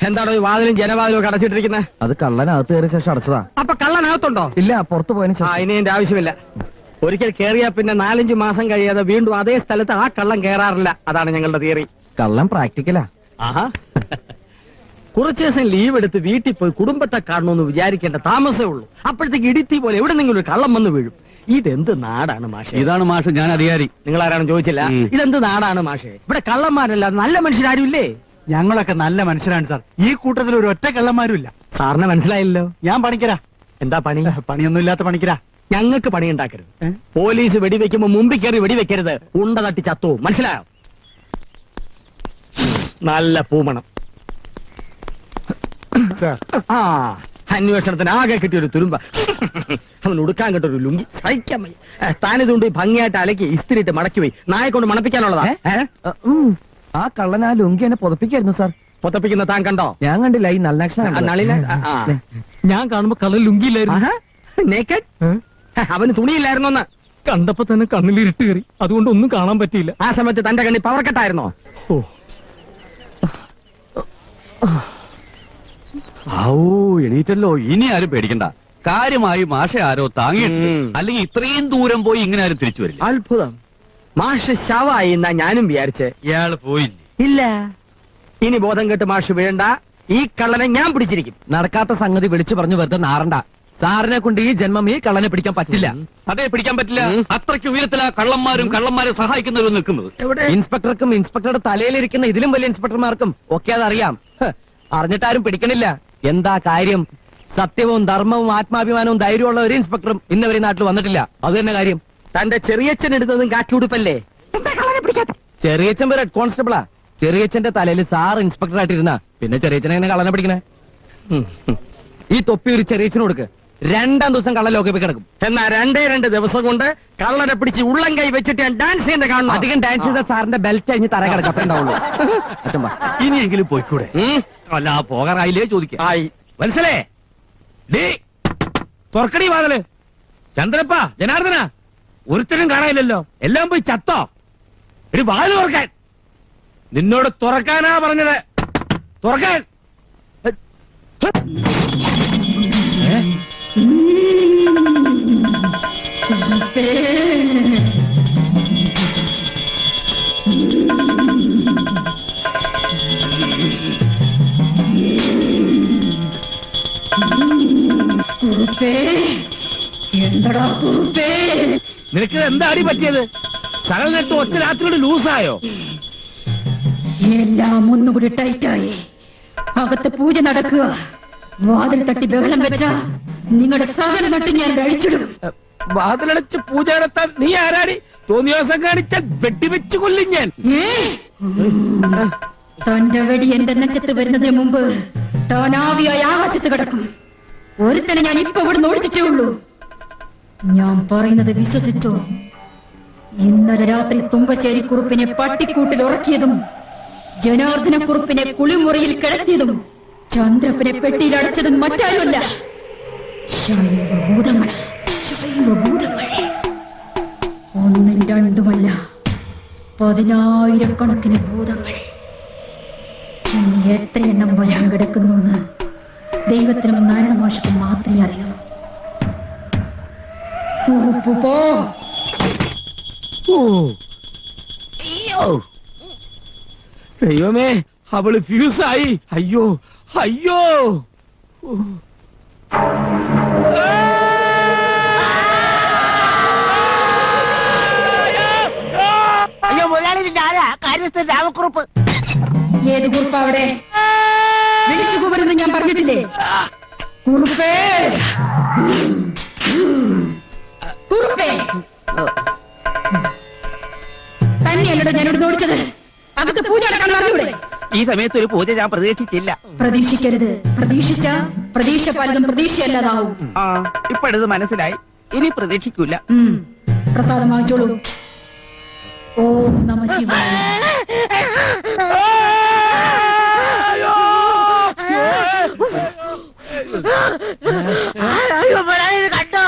എന്താണോ ഈ വാതിലും ജനവാതിലും ഒക്കെ അടച്ചിട്ടിരിക്കുന്നത്? അത് കള്ളനകത്ത് കയറിയ ശേഷം അടച്ചതാ. അപ്പൊ കള്ളനകത്തുണ്ടോ? ഇല്ല, പുറത്തു പോയതിനു ശേഷം. ഇനി എന്റെ ആവശ്യമില്ല. ഒരിക്കൽ കേറിയാ പിന്നെ 4-5 മാസം കഴിയാതെ വീണ്ടും അതേ സ്ഥലത്ത് ആ കള്ളം കേറാറില്ല. അതാണ് ഞങ്ങളുടെ തിയറി. കള്ളം പ്രാക്ടിക്കലാ. ആഹാ, കുറച്ചു ദിവസം ലീവ് എടുത്ത് വീട്ടിൽ പോയി കുടുംബത്തെ കാണണമെന്ന് വിചാരിക്കേണ്ട താമസമേ ഉള്ളൂ. അപ്പോഴത്തേക്ക് ഇടിത്തി പോലെ എവിടെ നിന്നും ഒരു കള്ളം വന്ന് വീഴും. ഇതെന്ത് നാടാണ് മാഷെ? ഇതാണ് മാഷ്, ഞാൻ അധികാരി. നിങ്ങൾ ആരാണ് ചോദിച്ചില്ല. ഇതെന്ത് നാടാണ് മാഷെ? ഇവിടെ കള്ളന്മാരല്ലാതെ നല്ല മനുഷ്യരാരും ഇല്ലേ? ഞങ്ങളൊക്കെ നല്ല മനുഷ്യരാണ് സാർ. ഈ കൂട്ടത്തിൽ ഒരു ഒറ്റ കള്ളന്മാരും ഇല്ല. സാറിന് മനസ്സിലായില്ലോ. ഞാൻ പണിക്കരാ. എന്താ പണി? പണിയൊന്നുമില്ലാത്ത പണിക്കരാ. ഞങ്ങൾക്ക് പണിയുണ്ടാക്കരുത്. പോലീസ് വെടിവെക്കുമ്പോ മുമ്പിൽ കയറി വെടിവെക്കരുത്. ഉണ്ട തട്ടി ചത്തോ, മനസ്സിലായോ? നല്ല പൂമണം. ആ, അന്വേഷണത്തിന് ആകെ കിട്ടിയൊരു തുരുമ്പ. അവൻ ഉടുക്കാൻ കിട്ടൊരു ലുങ്കി സഹിക്കാൻ വയ്യ. താനിതുകൊണ്ട് ഭംഗിയായിട്ട് അലക്കി ഇസ്തിരിട്ട് മടക്കി പോയി നായെ കൊണ്ട് മണപ്പിക്കാനുള്ളതാ. ആ കള്ളൻ ആ ലുങ്കി എന്നെ പുതപ്പിക്കായിരുന്നു സാർ. പുതപ്പിക്കുന്ന താൻ കണ്ടോ? ഞാൻ കണ്ടില്ല. ഈ നല്ല ഞാൻ കാണുമ്പോ കള്ളൻ ലുങ്കിയില്ലായിരുന്നു. അവന് തുണിയില്ലായിരുന്നോന്ന് കണ്ടപ്പോ തന്നെ കണ്ണിലിരുട്ട് കയറി, അതുകൊണ്ട് ഒന്നും കാണാൻ പറ്റിയില്ല. ആ സമയത്ത് തന്റെ കണ്ണി പവർ കട്ടായിരുന്നോ? എണീറ്റല്ലോ. ഇനി ആരും പേടിക്കണ്ട. കാര്യമായി മാഷെ ആരോ താങ്ങിയിട്ട്, അല്ലെങ്കിൽ ഇത്രയും ദൂരം പോയി ഇങ്ങനെ ആരും തിരിച്ചു വരില്ല. അത്ഭുതം. മാഷ് ശവായി എന്നാ ഞാനും വിചാരിച്ചേ. ഇയാള് പോയില്ലേ? ഇല്ല. ഇനി ബോധം കെട്ട് മാഷ് വീഴണ്ട. ഈ കള്ളനെ ഞാൻ പിടിച്ചിരിക്കും. നടക്കാത്ത സംഗതി വിളിച്ചു പറഞ്ഞു വെറുതെ നാറണ്ട. സാറിനെ കൊണ്ട് ഈ ജന്മം ഈ കള്ളനെ പിടിക്കാൻ പറ്റില്ല. അതെ, പിടിക്കാൻ പറ്റില്ല. അത്രയ്ക്ക് ഉയരത്തിലാ കള്ളന്മാരും കള്ളന്മാരെ സഹായിക്കുന്നവരും നിൽക്കുന്നത്. ഇൻസ്പെക്ടർക്കും ഇൻസ്പെക്ടറുടെ തലയിലിരിക്കുന്ന ഇതിലും വലിയ ഇൻസ്പെക്ടർമാർക്കും ഒക്കെ അതറിയാം. അറിഞ്ഞിട്ടാരും പിടിക്കണില്ല. എന്താ കാര്യം? സത്യവും ധർമ്മവും ആത്മാഭിമാനവും ധൈര്യമുള്ള ഒരു ഇൻസ്പെക്ടറും ഇന്നവരെ നാട്ടിൽ വന്നിട്ടില്ല. അത് തന്നെ കാര്യം. തന്റെ ചെറിയച്ഛൻ എടുത്തതും കാറ്റുടുപ്പല്ലേ? ചെറിയച്ഛൻ പേര് ഹെഡ് കോൺസ്റ്റബിളാ. ചെറിയച്ഛന്റെ തലയിൽ സാർ ഇൻസ്പെക്ടർ ആയിട്ടിരുന്ന പിന്നെ ചെറിയച്ഛനെ എങ്ങനെ കള്ളനെ പിടിക്കണേ? ഈ തൊപ്പി ഒരു ചെറിയച്ഛന് കൊടുക്ക്. 2-ാം ദിവസം കള്ളൻ ലോകപ്പിൽ കിടക്കും. എന്നാ 2 ദിവസം കൊണ്ട് കള്ളനെ പിടിച്ച് ഉള്ളം കൈ വെച്ചിട്ട് ഞാൻ ഡാൻസ് ചെയ്യുന്ന കാണണം. അധികം ഡാൻസ് ചെയ്ത സാറിന്റെ ബെൽറ്റ് കഴിഞ്ഞ് തറ കിടക്കത്തുണ്ടാവുള്ളൂ. ഇനിയെങ്കിലും പോയിക്കൂടെ? അല്ല, പോകാറായില്ലേ ചോദിക്കാം. മനസ്സിലേ? തുറക്കടി വാതില്. ചന്ദ്രപ്പ, ജനാർദ്ദന, ഒരുത്തരും കാണാനില്ലല്ലോ. എല്ലാം പോയി ചത്തോ? ഒരു വാതില് തുറക്കാൻ. നിന്നോട് തുറക്കാനാ പറഞ്ഞത്. തുറക്കാൻ. എന്തടാ കുറുപ്പേ, നിനക്ക് എന്താ അടി പറ്റിയത്? സകൽ നെട്ട് ഒറ്റ രാത്രിയോട് ലൂസായോ? എല്ലാം ഒന്നുകൂടി ടൈറ്റായി. അകത്ത് പൂജ നടക്കുക. വാതിൽ തട്ടി ബഹളം വെച്ച നിങ്ങളുടെ സകല നട്ട് ഞാൻ അഴിച്ചിടും. വാതിലടച്ച് പൂജ നടത്താൻ നീ ആരാടി? തോന്നിയ ദിവസം കാണിച്ചാൽ വെട്ടിവെച്ചു കൊല്ലും ഞാൻ. തന്റെ വെടി എന്റെ നെഞ്ചത്ത് വരുന്നതിന് മുമ്പ് താനാവിയായി ആകാശത്ത് കിടക്കും. ഒരുത്തനെ ഞാൻ ഇപ്പൊ ഇവിടെ ഓടിച്ചിട്ടേ ഉള്ളൂ. ഞാൻ പറയുന്നത് വിശ്വസിച്ചോ? ഇന്നലെ രാത്രി തുമ്പശ്ശേരി കുറുപ്പിനെ പട്ടിക്കൂട്ടിൽ ഉറക്കിയതും ജനാർദ്ദന കുറുപ്പിനെ കുളിമുറിയിൽ കിടത്തിയതും ചന്ദ്രപ്പനെ പെട്ടിയിൽ അടച്ചതും മറ്റാരുമല്ല, ശൈവഭൂതങ്ങൾ. ശൈവഭൂതങ്ങൾ 1ഉം 2ഉമല്ല, 10,000-കണക്കിന് ഭൂതങ്ങൾ. ഇനി എത്ര എണ്ണം വരാൻ കിടക്കുന്നു എന്ന് ദൈവത്തിനും നാരായണമാഷക്കും മാത്രമേ അറിയൂ. കുറുപ്പ് പോ. ദൈവമേ, അവള് ഫ്യൂസായി. അയ്യോ അയ്യോ. അയ്യോ മുതലാളി, ആരാ? കാര്യസ്ഥൻ രാമക്കുറുപ്പ്. ഏത് കുറുപ്പ്? അവിടെ വിളിച്ചു കൂവരുന്ന് ഞാൻ പറഞ്ഞിട്ടില്ലേ? കുറുപ്പേ, കുറുപ്പേ. തന്നെയല്ലോ ഞാനിവിടെ ഓടിച്ചത്. അകത്ത് പൂജ നടക്കാൻ പറഞ്ഞൂടെ? ഈ സമയത്ത് ഒരു പൂജ ഞാൻ പ്രതീക്ഷിച്ചില്ല. പ്രതീക്ഷിക്കരുത്. പ്രതീക്ഷിച്ച പ്രതീക്ഷ പലതും പ്രതീക്ഷയല്ലാതാവും. ഇപ്പോഴത് മനസ്സിലായി. ഇനി പ്രതീക്ഷിക്കൂല. പ്രസാദം വാങ്ങിച്ചോളൂ. ഓം നമഃ ശിവായ. അയ്യോ മുതലാളി, ഇത് കണ്ടോ?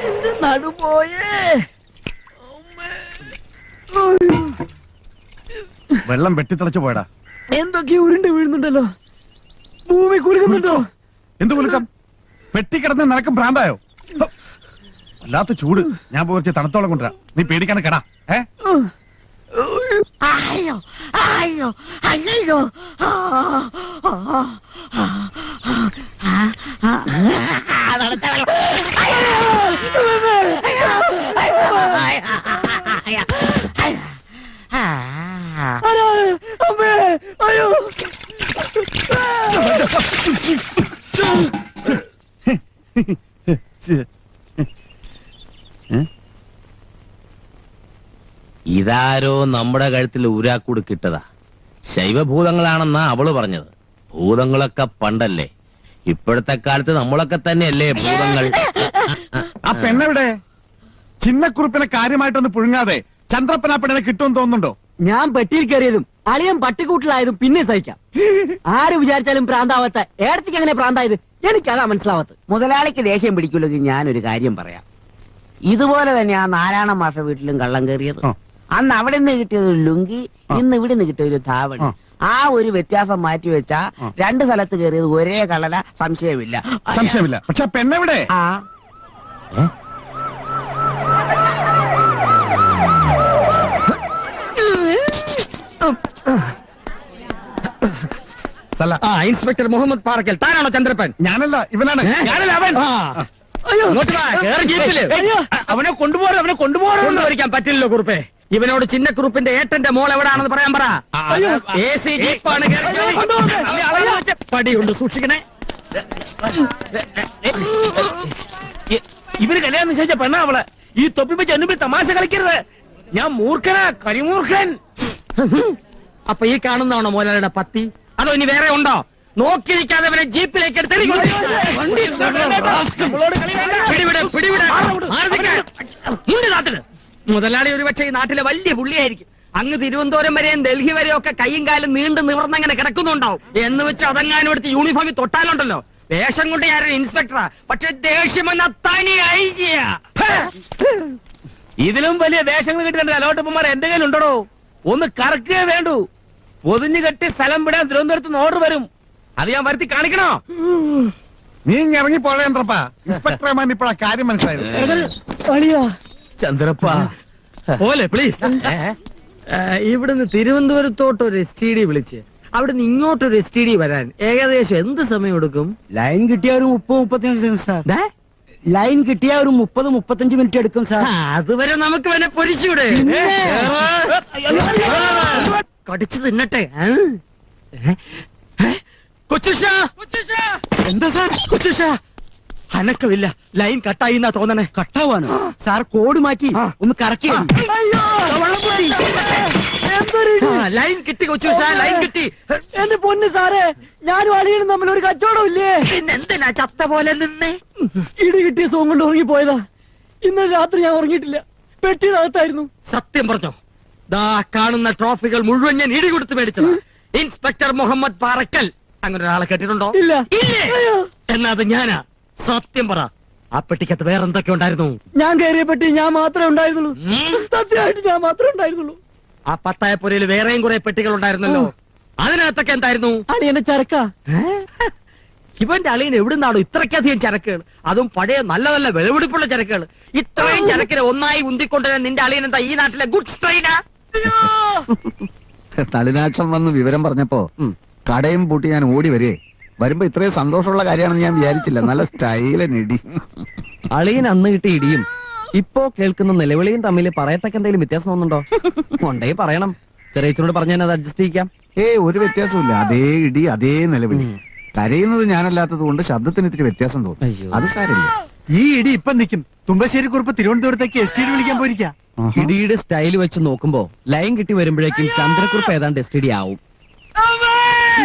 എന്റെ നടുപോയേ. വെള്ളം വെട്ടിത്തിളച്ചു പോയടാ. എന്തൊക്കെ ഉരുണ്ട് വീഴുന്നുണ്ടല്ലോ, ഭൂമി കുലുക്കുന്നുണ്ടോ? എന്ത് കുലുക്കം? വെട്ടിക്കിടന്ന് നിനക്ക് ഭ്രാന്തായോ? വല്ലാത്ത ചൂട്. ഞാൻ പോയി തണുത്തോളം കൊണ്ടുവരാം. നീ പേടിക്കാണ് കെടാ. അയ്യോ അയ്യോ അയ്യോ തണുത്ത വെള്ളം. അമ്മേ, അയ്യോ. ഇതാരോ നമ്മുടെ കഴുത്തിൽ ഊരാക്കൂട് കിട്ടതാ. ശൈവഭൂതങ്ങളാണെന്നാ അവള് പറഞ്ഞത്. ഭൂതങ്ങളൊക്കെ പണ്ടല്ലേ, ഇപ്പോഴത്തെ കാലത്ത് നമ്മളൊക്കെ തന്നെയല്ലേ ഭൂതങ്ങൾ. ആ പെണ്ണെവിടെ? ചിന്നക്കുറുപ്പിനെ കാര്യമായിട്ടൊന്ന് പുഴുങ്ങാതെ ചന്ദ്രപ്പൻ ആ പെണ്ണിനെ കിട്ടുമെന്ന് തോന്നുന്നുണ്ടോ? ഞാൻ പെട്ടിയിൽ കയറിയതും അളിയൻ പട്ടിക്കൂട്ടിലായതും പിന്നെ സഹിക്കാം. ആര് വിചാരിച്ചാലും പ്രാന്താവാത്ത ഏടത്തേക്ക് അങ്ങനെ പ്രാന്തായത് എനിക്കതാ മനസ്സിലാവാത്തത്. മുതലാളിക്ക് ദേഷ്യം പിടിക്കില്ലെങ്കിൽ ഞാനൊരു കാര്യം പറയാം. ഇതുപോലെ തന്നെ ആ നാരായണ മാഷ വീട്ടിലും കള്ളം കയറിയത്. അന്ന് അവിടെ നിന്ന് കിട്ടിയത് ഒരു ലുങ്കി, ഇന്ന് ഇവിടെ നിന്ന് കിട്ടിയ ഒരു ധാവണി. ആ ഒരു വ്യത്യാസം മാറ്റി വെച്ചാ രണ്ട് സ്ഥലത്ത് കയറിയത് ഒരേ കള്ളല, സംശയമില്ല. സംശയമില്ല. പക്ഷെ പെണ്ണെവിടെ? ആ ഇൻസ്പെക്ടർ മുഹമ്മദ് പാറക്കൽ, താനാണോ ചന്ദ്രപ്പൻ? ഞാനല്ല, ഇവനാണ്. ഞാനല്ല അവൻ. ഇങ്ങോട്ട് വാ, കേറ് ജീപ്പില്. അവനെ കൊണ്ടുപോകണം. ഒരിക്കാൻ പറ്റില്ലല്ലോ കുറുപ്പേ. ഇവനോട് ചിന്നക്കുറുപ്പിന്റെ ഏട്ടന്റെ മോൾ എവിടാണെന്ന് പറയാൻ പറ. AC ജീപ്പാണ്. പടിയുണ്ട്, സൂക്ഷിക്കണേ. ഇവര് കല്യാണം നിശ്ചയിച്ച പെണ്ണ അവള്. ഈ തൊപ്പി വെച്ച് എന്നുമ്പിൽ തമാശ കളിക്കരുത്. ഞാൻ മൂർഖനാ, കരിമൂർഖൻ. അപ്പൊ ഈ കാണുന്നതാണോ മോലാലിയുടെ പത്തി? അതോ ഇനി വേറെ ഉണ്ടോ? നോക്കിയിരിക്കാതെ അവനെ ജീപ്പിലേക്ക് എടുത്ത് മുതലാളി ഒരുപക്ഷെ ഈ നാട്ടിലെ വലിയ പുള്ളിയായിരിക്കും. അങ്ങ് തിരുവനന്തപുരം വരെയും ഡൽഹി വരെയും ഒക്കെ കൈയും കാലും നീണ്ടു നിവർന്നങ്ങനെ കിടക്കുന്നുണ്ടാവും. എന്ന് വെച്ച് അതെങ്ങാനും എടുത്ത് യൂണിഫോമിൽ തൊട്ടാലുണ്ടല്ലോ, വേഷം കൊണ്ട് ഞാനൊരു ഇൻസ്പെക്ടറാ, പക്ഷെ ദേഷ്യമെന്ന തനി ഐജിയാ. ഇതിലും വലിയ വേഷങ്ങൾ കിട്ടുന്ന അലോട്ടപ്പന്മാർ എന്റെ കയ്യിലുണ്ടോ? ഒന്ന് കറക്കുകയേ വേണ്ടൂ. പൊതിഞ്ഞു കെട്ടി സ്ഥലം വിടാൻ തിരുവനന്തപുരത്ത് ഓർഡർ വരും. അത് ഞാൻ വരുത്തി കാണിക്കണോ? നീ ഇറങ്ങി പോഴേന്ദ്രപ്പ. ഇൻസ്പെക്ടർമാൻ ഇപ്പോഴാ കാര്യം മനസ്സിലായത്. ചന്ദ്രപ്പ പോലെ പ്ലീസ്. ഇവിടുന്ന് തിരുവനന്തപുരത്തോട്ട് ഒരു STD വിളിച്ച് അവിടുന്ന് ഇങ്ങോട്ടൊരു STD വരാൻ ഏകദേശം എന്ത് സമയം എടുക്കും? ലൈൻ കിട്ടിയ ഒരു 30-35 സാർ. ലൈൻ കിട്ടിയ ഒരു 30-35 മിനിറ്റ് എടുക്കും സാർ. അതുവരെ നമുക്ക് വനെ പൊരിച്ചൂടെ? കടിച്ചു തിന്നട്ടെ. കൊച്ചുഷ, എന്താ സാർ? കൊച്ചുഷ, അനക്കമില്ല. ലൈൻ കട്ടായി എന്നാ തോന്നണേ. കട്ടാവാണ് സാർ. കോഡ് മാറ്റി ഒന്ന് കറക്കി. ലൈൻ കിട്ടി കൊച്ചുഷ, ലൈൻ കിട്ടി. എന്റെ പൊന്ന് സാറേ, ഞാനും അളിയനും തമ്മിൽ ഒരു കച്ചവടം ഇല്ലേ? പിന്നെ എന്തിനാ ചത്ത പോലെ നിന്നേ? ഇടി കിട്ടിയ സോങ് കൊണ്ട് ഉറങ്ങിപ്പോയതാ. ഇന്നലെ രാത്രി ഞാൻ ഉറങ്ങിയിട്ടില്ല, പെട്ടിനകത്തായിരുന്നു. സത്യം പറഞ്ഞോ? ദാ കാണുന്ന ട്രോഫികൾ മുഴുവൻ ഞാൻ ഇടി കൊടുത്ത് മേടിച്ചത്. ഇൻസ്പെക്ടർ മുഹമ്മദ് പാറക്കൽ. അങ്ങനെ ഒരാളെ കേട്ടിട്ടുണ്ടോ? ഇല്ല. ഇല്ലേ? എന്നാ അത് ഞാനാ. സത്യം പറ, ആ പെട്ടിക്കകത്ത് വേറെ എന്തൊക്കെ ഉണ്ടായിരുന്നു? ഞാൻ കയറിയ പെട്ടി ഞാൻ മാത്രമേ ഉണ്ടായിരുന്നുള്ളൂ. സത്യമായിട്ട് ഞാൻ മാത്രമേ ഉണ്ടായിരുന്നുള്ളൂ. ആ പത്തായപ്പുരയിൽ വേറെയും കുറെ പെട്ടികൾ ഉണ്ടായിരുന്നല്ലോ, അതിനകത്തൊക്കെ എന്തായിരുന്നു? അളിയന്റെ ചരക്ക. ഇവന്റെ അളിയൻ എവിടുന്നാണോ ഇത്രയ്ക്കധികം ചരക്കുകൾ? അതും പഴയ നല്ല നല്ല വിലപിടിപ്പുള്ള ചരക്കുകൾ. ഇത്രയും ചരക്കിനെ ഒന്നായി ഉന്തിക്കൊണ്ടുവരാൻ നിന്റെ അളിയൻ എന്താ ഈ നാട്ടിലെ ഗുഡ്സ് ട്രെയിനാ? തളിനാക്ഷം വന്ന് വിവരം പറഞ്ഞപ്പോ കടയും പൂട്ടി ഞാൻ ഓടി വരുമ്പോ ഇത്രയും സന്തോഷമുള്ള കാര്യമാണെന്ന് ഞാൻ വിചാരിച്ചില്ല. നല്ല സ്റ്റൈലൻ ഇടി. അളിയൻ അന്ന് കിട്ടിയ ഇടിയും ഇപ്പോ കേൾക്കുന്ന നിലവിളിയും തമ്മിൽ പറയത്തക്ക എന്തെങ്കിലും വ്യത്യാസം തോന്നുന്നുണ്ടോ? കൊണ്ടേ പറയണം. ചെറിയച്ചനോട് പറഞ്ഞാൽ അത് അഡ്ജസ്റ്റ് ചെയ്യിക്കാം. ഒരു വ്യത്യാസമില്ല. അതേ ഇടി, അതേ നിലവിളി. കരയുന്നത് ഞാനല്ലാത്തത് കൊണ്ട് ശബ്ദത്തിന് ഇത്തിരി വ്യത്യാസം തോന്നും. അയ്യോ. അത് സാരില്ല. ഈ ഇടി ഇപ്പം നിൽക്കും. തുമ്പശ്ശേരി കുറിപ്പ് തിരുവനന്തപുരത്തേക്ക് STD വിളിക്കാൻ പോയിരിക്കാം. ഇടിയുടെ സ്റ്റൈൽ വെച്ച് നോക്കുമ്പോ ലൈൻ കിട്ടി വരുമ്പോഴേക്കും ചന്ദ്രക്കുറിപ്പ് ഏതാണ്ട് STD ആവും.